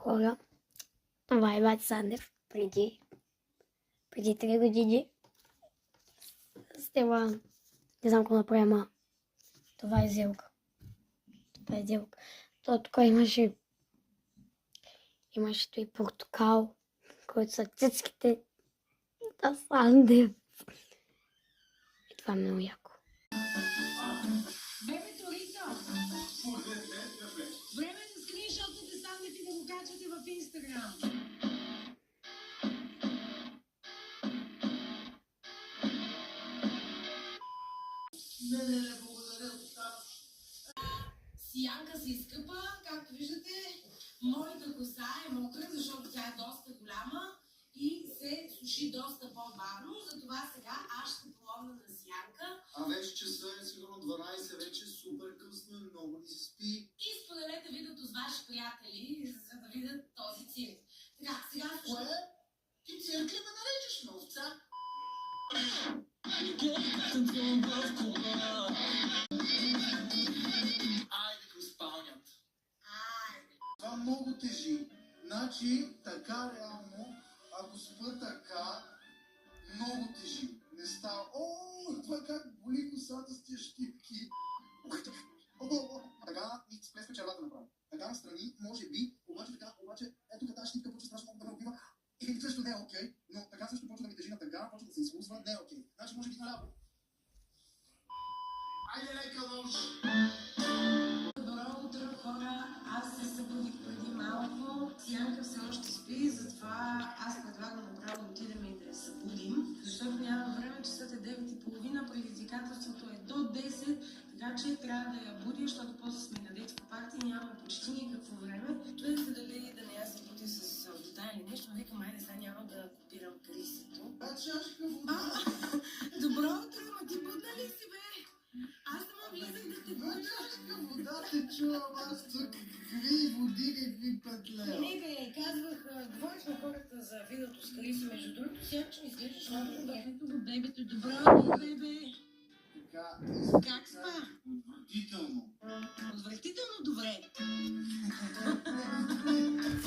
хора. Това е Бати Сандев преди 3 години. Стела, не знам какво направя, това е зелка. То тук имаше и портокал, който са цицките на Сандев. И това е много яко. Бебето Рита! Време да скриншотнете Сандев и да го качвате в Инстаграм. Не, благодаря. Сиянка се изкъпа, както виждате, моята коса е мокра, защото тя е доста голяма и се суши доста по-бавно, затова сега аз ще помогна на Сиянка. А вече часа е сигурно 12, вече супер късно и много ни се спи. И споделете видеото с ваши приятели, за да видят този цирк. Така, сега ще... Кое? Ти цирк ли ме наречеш на овца? Айде го изпълнят. Това много тежи. Значи, така реално, ако спа така, много тежи. Не става. О, това как боли косата с тия щипки. Така, и сплесква червата направо. Така настрани, може би, обаче, ето тази щипка почва страшно много да ме убива. И също не е окей, но така също почва да ми тежи на тъга, почва да се изхлузва, не е окей. Значи може би наляво. Айде, лека нож! Добро утро, хора! Аз се събудих преди малко. Сиянка все още спи, затова аз предлагам направо да отидем и да я събудим, защото няма време, часът е 9:30, предизвикателството е до 10, така че трябва да я будя, защото после сме на детска партия и няма почти никакво време. Чуя се дали да не я събуди с вода или нещо, но викам, айде сега няма да копирам Крисито. Чашка вода! Добро утро, ма ти будна ли си, бе? Аз сама влизах да те будя. Чашка вода те чувам аз тук. Какви води, какви петлея. Нека я казвах, говорих на хората за видеото с Криси, между другото, сега че ми изглеждаш много добре. Ето го бебето, добро, бебе. Така, Как спа? отвратително. Отвратително добре.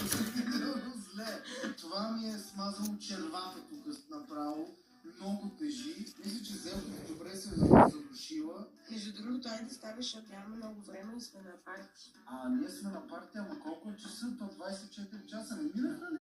Отвратително зле. Това ми е смазало червата тук направо. Много тежи. Мисля, че зелката добре се е задушила. Между другото, айде ставаш, защото нямаме много време и сме на парти. Ние сме на партия, ама колко е часа? То 24 часа не минаха ли?